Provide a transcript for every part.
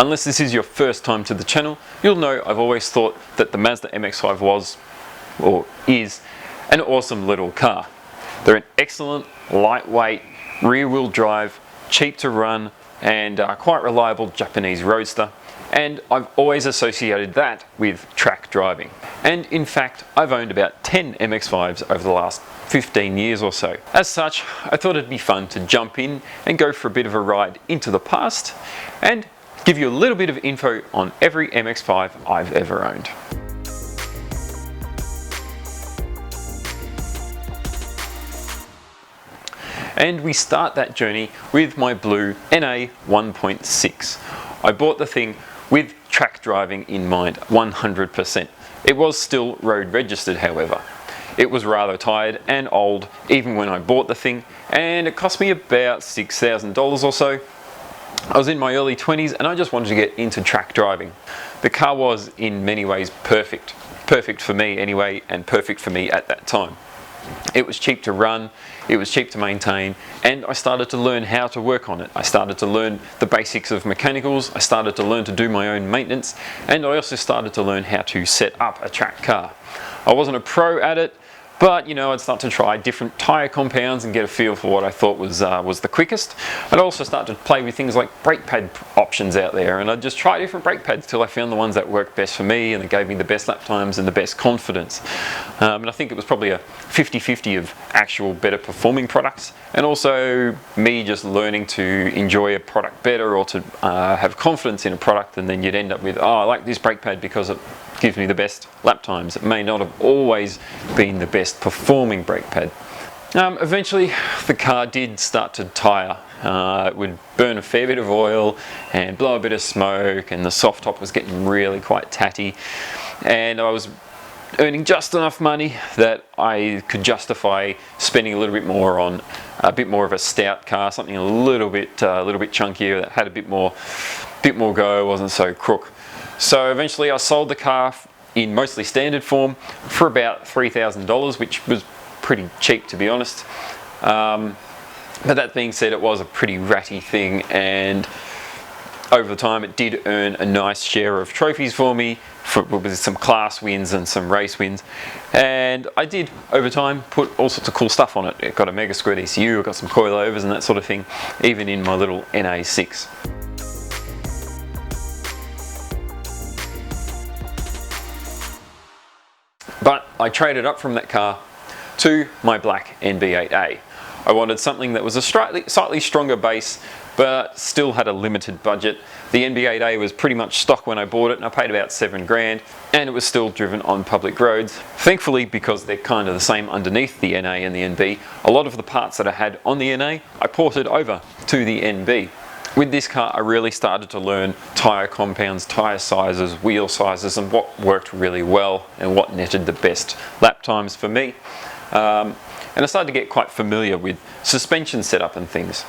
Unless this is your first time to the channel, you'll know I've always thought that the Mazda MX-5 was, or is, an awesome little car. They're an excellent, lightweight, rear-wheel drive, cheap to run, and quite reliable Japanese roadster. And I've always associated that with track driving. And in fact, I've owned about 10 MX-5s over the last 15 years or so. As such, I thought it'd be fun to jump in and go for a bit of a ride into the past and give you a little bit of info on every MX-5 I've ever owned. And we start that journey with my blue NA 1.6. I bought the thing with track driving in mind, 100%. It was still road registered, however. It was rather tired and old even when I bought the thing, and it cost me about $6,000 or so. I was in my early 20s and I just wanted to get into track driving. The car was in many ways perfect. Perfect for me anyway, and perfect for me at that time. It was cheap to run, it was cheap to maintain, and I started to learn how to work on it. I started to learn the basics of mechanicals, I started to learn to do my own maintenance, and I also started to learn how to set up a track car. I wasn't a pro at it, but you know, I'd start to try different tyre compounds and get a feel for what I thought was the quickest. I'd also start to play with things like brake pad options out there, and I'd just try different brake pads till I found the ones that worked best for me and that gave me the best lap times and the best confidence. And I think it was probably a 50-50 of actual better performing products and also me just learning to enjoy a product better, or to have confidence in a product, and then you'd end up with, oh, I like this brake pad because it gives me the best lap times. It may not have always been the best performing brake pad. Eventually the car did start to tire. It would burn a fair bit of oil and blow a bit of smoke, and the soft top was getting really quite tatty, and I was earning just enough money that I could justify spending a little bit more on a bit more of a stout car, something a little bit chunkier, that had a bit more go, wasn't so crook. So eventually I sold the car in mostly standard form for about $3,000, which was pretty cheap, to be honest. But that being said, it was a pretty ratty thing, and over the time it did earn a nice share of trophies for me, with some class wins and some race wins. And I did, over time, put all sorts of cool stuff on it. It got a mega squirt ECU, it got some coilovers and that sort of thing, even in my little NA6. But I traded up from that car to my black NB8A. I wanted something that was a slightly stronger base, but still had a limited budget. The NB8A was pretty much stock when I bought it, and I paid about $7 grand, and it was still driven on public roads. Thankfully, because they're kind of the same underneath the NA and the NB, a lot of the parts that I had on the NA, I ported over to the NB. With this car, I really started to learn tyre compounds, tyre sizes, wheel sizes, and what worked really well and what netted the best lap times for me. And I started to get quite familiar with suspension setup and things.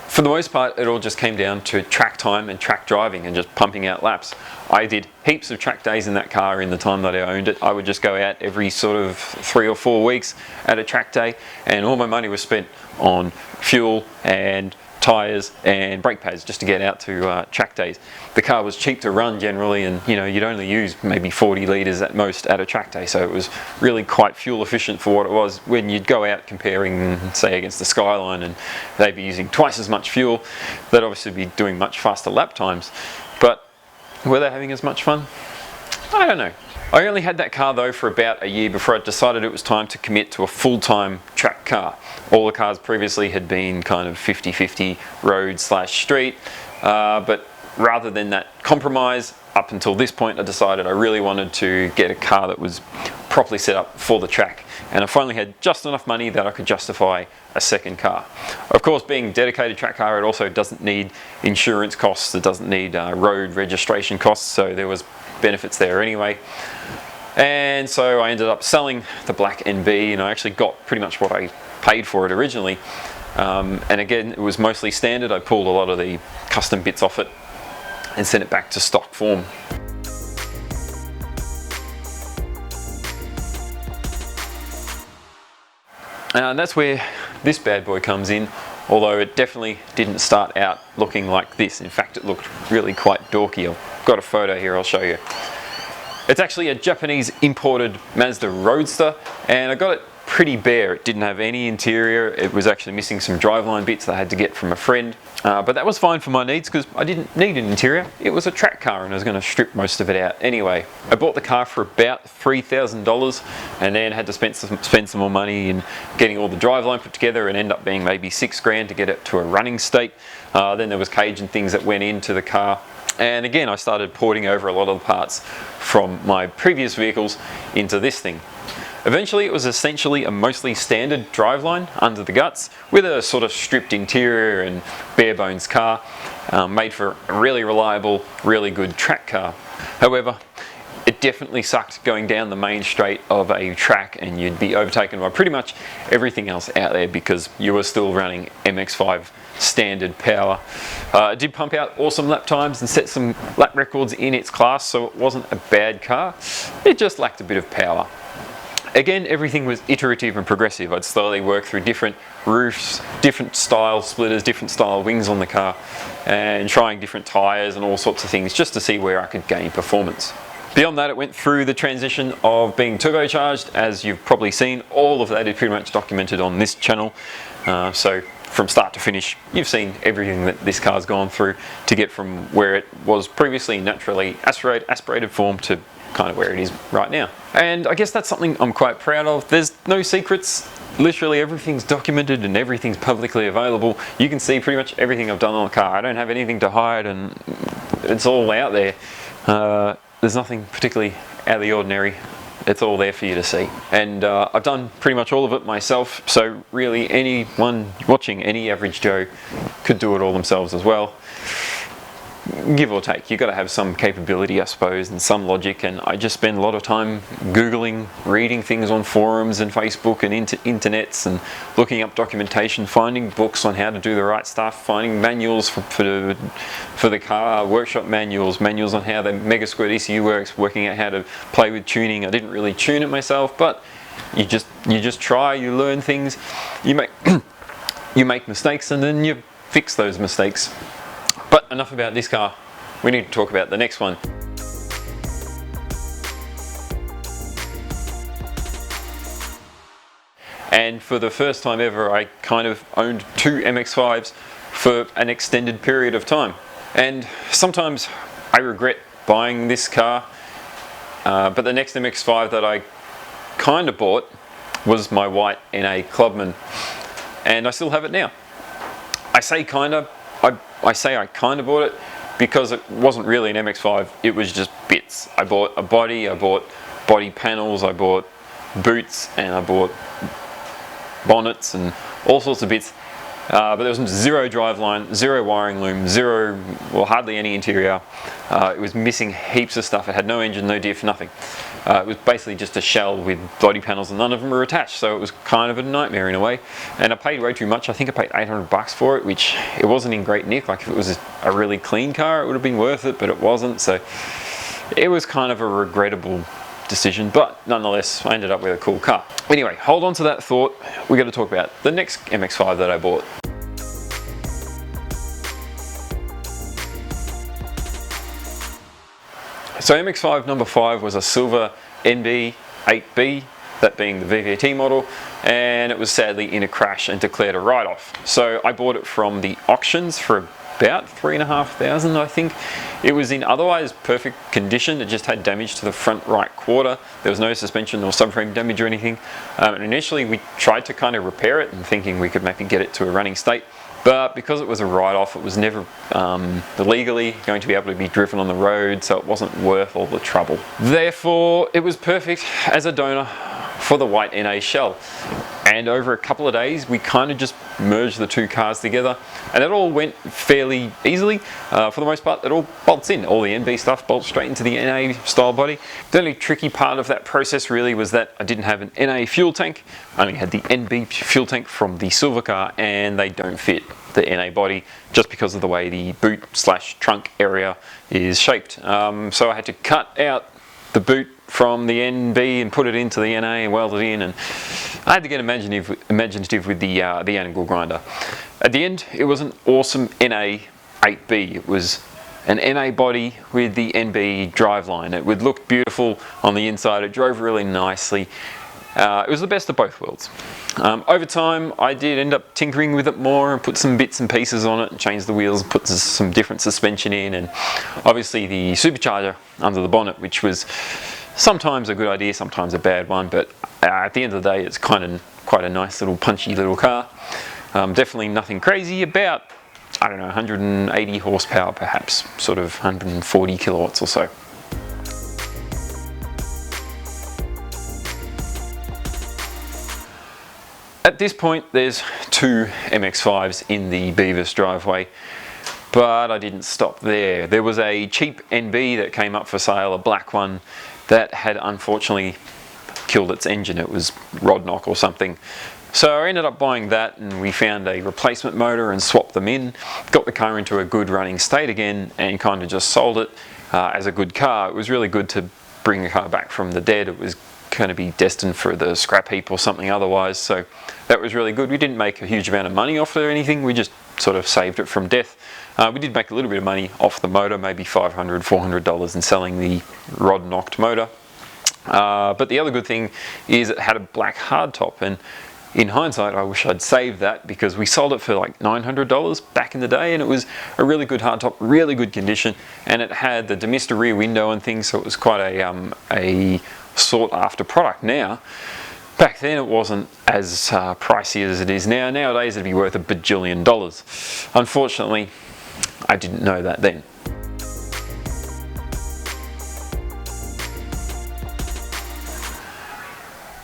For the most part, it all just came down to track time and track driving and just pumping out laps. I did heaps of track days in that car in the time that I owned it. I would just go out every sort of 3 or 4 weeks at a track day, and all my money was spent on fuel and tyres and brake pads just to get out to track days. The car was cheap to run generally, and you know, you'd only use maybe 40 litres at most at a track day, so it was really quite fuel efficient for what it was. When you'd go out comparing, say, against the Skyline, and they'd be using twice as much fuel, they'd obviously be doing much faster lap times. But were they having as much fun? I don't know. I only had that car though for about a year before I decided it was time to commit to a full-time track car. All the cars previously had been kind of 50-50 road/street, but rather than that compromise, up until this point I decided I really wanted to get a car that was properly set up for the track, and I finally had just enough money that I could justify a second car. Of course, being a dedicated track car, it also doesn't need insurance costs, it doesn't need road registration costs, so there was benefits there anyway. And so I ended up selling the black NB, and I actually got pretty much what I paid for it originally. And again, it was mostly standard. I pulled a lot of the custom bits off it and sent it back to stock form. And that's where this bad boy comes in, although it definitely didn't start out looking like this. In fact, it looked really quite dorky. I've got a photo here, I'll show you. It's actually a Japanese imported Mazda Roadster, and I got it pretty bare. It didn't have any interior. It was actually missing some driveline bits that I had to get from a friend, but that was fine for my needs because I didn't need an interior. It was a track car and I was going to strip most of it out anyway. I bought the car for about $3,000 and then had to spend some more money in getting all the driveline put together, and end up being maybe $6,000 to get it to a running state. Then there was cage and things that went into the car. And again, I started porting over a lot of the parts from my previous vehicles into this thing. Eventually it was essentially a mostly standard driveline under the guts with a sort of stripped interior and bare bones car, made for a really reliable, really good track car. However, it definitely sucked going down the main straight of a track and you'd be overtaken by pretty much everything else out there because you were still running MX-5 standard power. It did pump out awesome lap times and set some lap records in its class, so it wasn't a bad car. It just lacked a bit of power. Again, everything was iterative and progressive. I'd slowly work through different roofs, different style splitters, different style wings on the car, and trying different tyres and all sorts of things just to see where I could gain performance. Beyond that, it went through the transition of being turbocharged. As you've probably seen, all of that is pretty much documented on this channel. So from start to finish, you've seen everything that this car's gone through to get from where it was previously naturally aspirated form to kind of where it is right now. And I guess that's something I'm quite proud of. There's no secrets. Literally everything's documented and everything's publicly available. You can see pretty much everything I've done on the car. I don't have anything to hide and it's all out there. There's nothing particularly out of the ordinary. It's all there for you to see. And I've done pretty much all of it myself, so really anyone watching, any average Joe, could do it all themselves as well. Give or take, you've got to have some capability, I suppose, and some logic, and I just spend a lot of time Googling, reading things on forums and Facebook and internets, and looking up documentation, finding books on how to do the right stuff, finding manuals for the car, workshop manuals on how the Mega Squirt ECU works, working out how to play with tuning. I didn't really tune it myself, but you just try, you learn things, you make mistakes, and then you fix those mistakes. But enough about this car, we need to talk about the next one. And for the first time ever, I kind of owned two MX-5s for an extended period of time. And sometimes I regret buying this car, but the next MX-5 that I kind of bought was my white NA Clubman, and I still have it now. I say kind of bought it because it wasn't really an MX-5, it was just bits. I bought a body, I bought body panels, I bought boots, and I bought bonnets and all sorts of bits. But there was zero driveline, zero wiring loom, hardly any interior. It was missing heaps of stuff. It had no engine, no diff, nothing. It was basically just a shell with body panels and none of them were attached, so it was kind of a nightmare in a way. And I paid way too much. I think I paid $800 for it, which it wasn't in great nick. Like if it was a really clean car, it would have been worth it, but it wasn't. So it was kind of a regrettable decision, but nonetheless, I ended up with a cool car. Anyway, hold on to that thought. We're going to talk about the next MX-5 that I bought. So MX-5 number 5 was a silver NB8B, that being the VVT model, and it was sadly in a crash and declared a write-off. So I bought it from the auctions for about $3,500, I think. It was in otherwise perfect condition. It just had damage to the front right quarter. There was no suspension or subframe damage or anything. And initially we tried to kind of repair it and thinking we could maybe get it to a running state. But because it was a write-off, it was never legally going to be able to be driven on the road, so it wasn't worth all the trouble. Therefore, it was perfect as a donor for the white NA shell. And over a couple of days, we kind of just merged the two cars together, and it all went fairly easily. For the most part, it all bolts in. All the NB stuff bolts straight into the NA style body. The only tricky part of that process really was that I didn't have an NA fuel tank. I only had the NB fuel tank from the silver car, and they don't fit the NA body just because of the way the boot/trunk area is shaped. So I had to cut out the boot from the NB and put it into the NA and weld it in, and I had to get imaginative with the angle grinder. At the end, it was an awesome NA 8B. It was an NA body with the NB driveline. It would look beautiful on the inside. It drove really nicely. It was the best of both worlds. Over time, I did end up tinkering with it more and put some bits and pieces on it and changed the wheels and put some different suspension in, and obviously the supercharger under the bonnet, which was sometimes a good idea, sometimes a bad one, but at the end of the day, it's quite a nice little punchy little car. Definitely nothing crazy, about, I don't know, 180 horsepower perhaps, sort of 140 kilowatts or so. At this point, there's two MX-5s in the Beavis driveway, but I didn't stop there. There was a cheap NB that came up for sale, a black one, that had unfortunately killed its engine. It was rod knock or something. So I ended up buying that, and we found a replacement motor and swapped them in, got the car into a good running state again, and kind of just sold it as a good car. It was really good to bring the car back from the dead. It was going to be destined for the scrap heap or something otherwise, so that was really good. We didn't make a huge amount of money off it or anything, we just sort of saved it from death. We did make a little bit of money off the motor, maybe $500, $400 in selling the rod knocked motor. But the other good thing is it had a black hardtop, and in hindsight I wish I'd saved that, because we sold it for like $900 back in the day, and it was a really good hardtop, really good condition, and it had the demister rear window and things, so it was quite a sought after product. Now, back then it wasn't as pricey as it is now. Nowadays it'd be worth $1 bajillion. Unfortunately, I didn't know that then.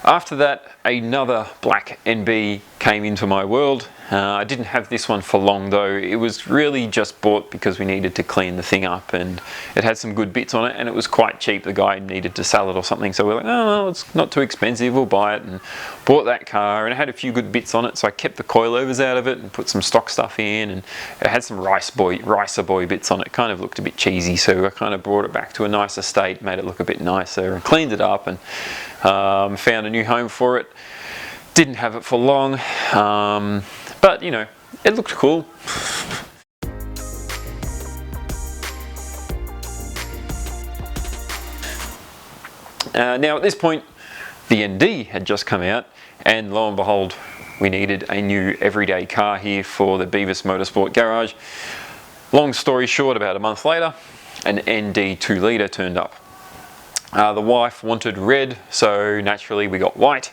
After that, another black NB came into my world. I didn't have this one for long though. It was really just bought because we needed to clean the thing up, and it had some good bits on it, and it was quite cheap. The guy needed to sell it or something, so we're like, oh well, it's not too expensive, we'll buy it, and bought that car, and it had a few good bits on it, so I kept the coilovers out of it and put some stock stuff in, and it had some Ricer Boy bits on it. It kind of looked a bit cheesy, so I kind of brought it back to a nicer state, made it look a bit nicer, and cleaned it up, and found a new home for it. Didn't have it for long, but you know, it looked cool. Now at this point, the ND had just come out, and lo and behold, we needed a new everyday car here for the Beavis Motorsport garage. Long story short, about a month later, an ND 2 litre turned up. The wife wanted red, so naturally we got white,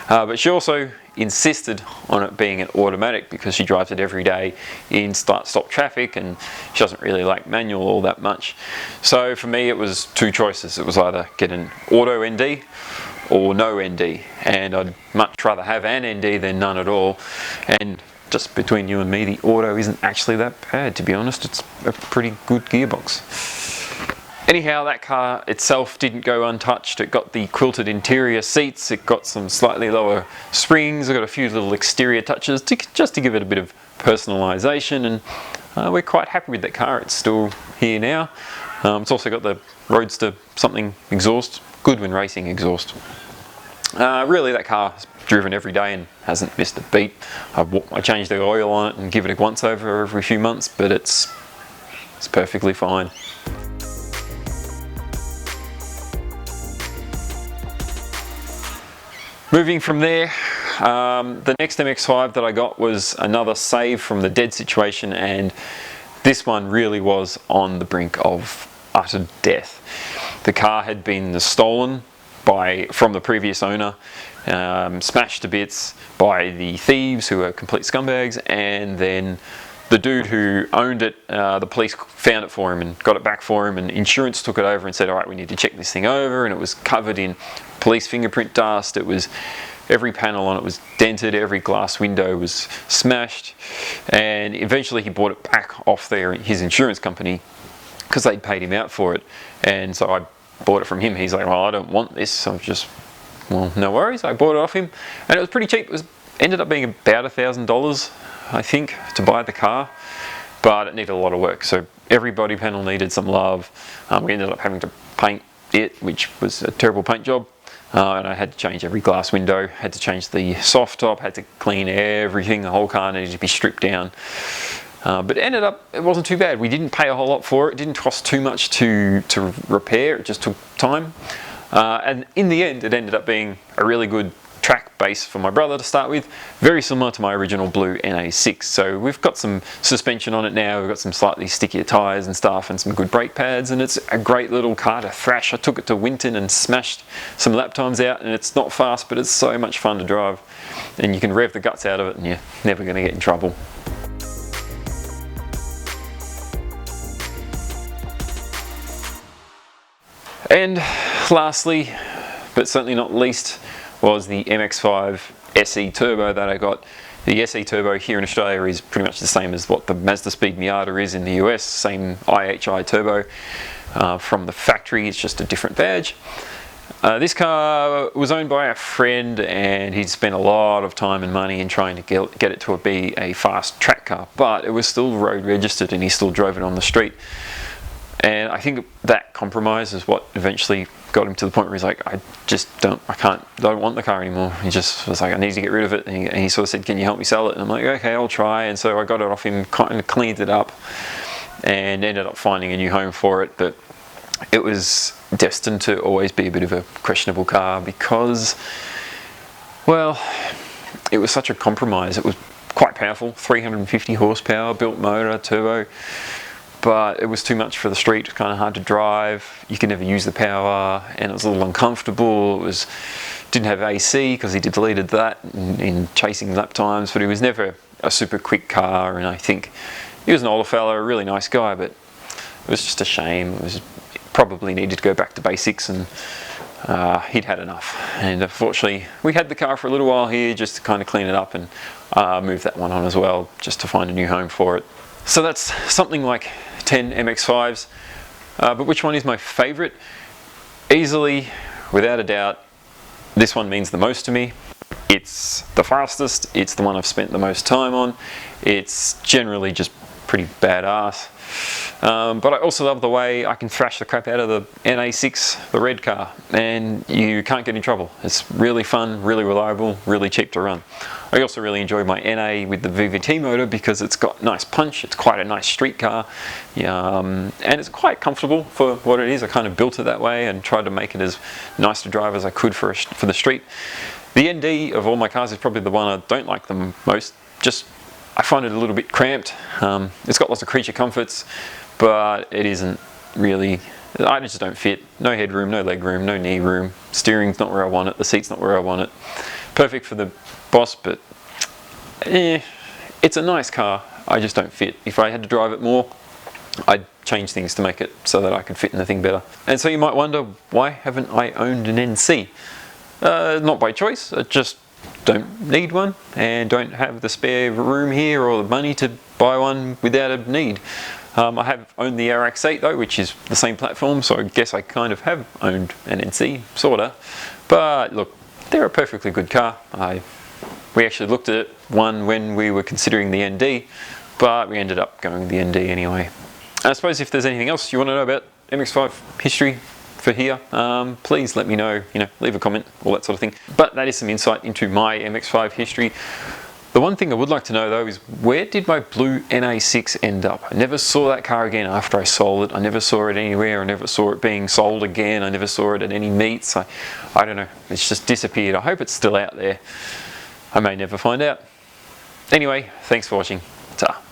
but she also insisted on it being an automatic because she drives it every day in start-stop traffic, and she doesn't really like manual all that much. So for me it was two choices. It was either get an auto ND or no ND, and I'd much rather have an ND than none at all. And just between you and me, the auto isn't actually that bad, to be honest. It's a pretty good gearbox. Anyhow, that car itself didn't go untouched. It got the quilted interior seats, it got some slightly lower springs, it got a few little exterior touches just to give it a bit of personalisation, and we're quite happy with that car. It's still here now. It's also got the Roadster something exhaust, Goodwin Racing exhaust. Really, that car's driven every day and hasn't missed a beat. I change the oil on it and give it a once over every few months, but it's perfectly fine. Moving from there, the next MX-5 that I got was another save from the dead situation, and this one really was on the brink of utter death. The car had been stolen from the previous owner, smashed to bits by the thieves who were complete scumbags, and then the dude who owned it, the police found it for him and got it back for him, and insurance took it over and said, all right, we need to check this thing over, and it was covered in police fingerprint dust. It was, every panel on it was dented, every glass window was smashed, and eventually he bought it back off his insurance company because they'd paid him out for it. And so I bought it from him. He's like, well, I don't want this. So I was just, well, no worries. I bought it off him, and it was pretty cheap. It ended up being about $1,000, I think, to buy the car, but it needed a lot of work. So every body panel needed some love. We ended up having to paint it, which was a terrible paint job. And I had to change every glass window, had to change the soft top, had to clean everything. The whole car needed to be stripped down. But ended up, it wasn't too bad. We didn't pay a whole lot for it. It didn't cost too much to repair. It just took time. And in the end, it ended up being a really good track base for my brother to start with, very similar to my original blue NA6. So we've got some suspension on it now, we've got some slightly stickier tyres and stuff, and some good brake pads, and it's a great little car to thrash. I took it to Winton and smashed some lap times out, and it's not fast, but it's so much fun to drive, and you can rev the guts out of it and you're never going to get in trouble. And lastly, but certainly not least, was the MX-5 SE Turbo that I got. The SE Turbo here in Australia is pretty much the same as what the Mazda Speed Miata is in the US, same IHI turbo from the factory, it's just a different badge. This car was owned by a friend, and he'd spent a lot of time and money in trying to get it to be a fast track car, but it was still road registered and he still drove it on the street. And I think that compromise is what eventually got him to the point where he's like, I don't want the car anymore. He just was like, I need to get rid of it. And he sort of said, can you help me sell it? And I'm like, okay, I'll try. And so I got it off him, kind of cleaned it up, and ended up finding a new home for it. But it was destined to always be a bit of a questionable car because, well, it was such a compromise. It was quite powerful, 350 horsepower, built motor, turbo. But it was too much for the street, kind of hard to drive, you could never use the power, and it was a little uncomfortable. It didn't have AC because he deleted that in chasing lap times, but he was never a super quick car, and I think he was an older fella, a really nice guy, but it was just a shame. It probably needed to go back to basics, and he'd had enough. And unfortunately, we had the car for a little while here just to kind of clean it up and move that one on as well, just to find a new home for it. So that's something like 10 MX-5s, but which one is my favorite? Easily, without a doubt, this one means the most to me. It's the fastest, it's the one I've spent the most time on, it's generally just pretty badass. But I also love the way I can thrash the crap out of the NA6, the red car, and you can't get in trouble. It's really fun, really reliable, really cheap to run. I also really enjoy my NA with the VVT motor because it's got nice punch, it's quite a nice street car, and it's quite comfortable for what it is. I kind of built it that way and tried to make it as nice to drive as I could for the street. The ND of all my cars is probably the one I don't like the most. I find it a little bit cramped. It's got lots of creature comforts, but it isn't really, I just don't fit. No headroom, no leg room, no knee room. Steering's not where I want it, the seat's not where I want it. Perfect for the boss, but it's a nice car, I just don't fit. If I had to drive it more, I'd change things to make it so that I could fit in the thing better. And so you might wonder, why haven't I owned an NC? Not by choice, I just don't need one and don't have the spare room here or the money to buy one without a need. I have owned the RX-8 though, which is the same platform, so I guess I kind of have owned an NC, sorta. But look, they're a perfectly good car. We actually looked at one when we were considering the ND, but we ended up going with the ND anyway. And I suppose if there's anything else you want to know about MX-5 history for here, please let me know, leave a comment, all that sort of thing. But that is some insight into my MX-5 history. The one thing I would like to know though is, where did my blue NA6 end up? I never saw that car again after I sold it. I never saw it anywhere. I never saw it being sold again. I never saw it at any meets. I don't know, it's just disappeared. I hope it's still out there. I may never find out. Anyway, thanks for watching. Ta.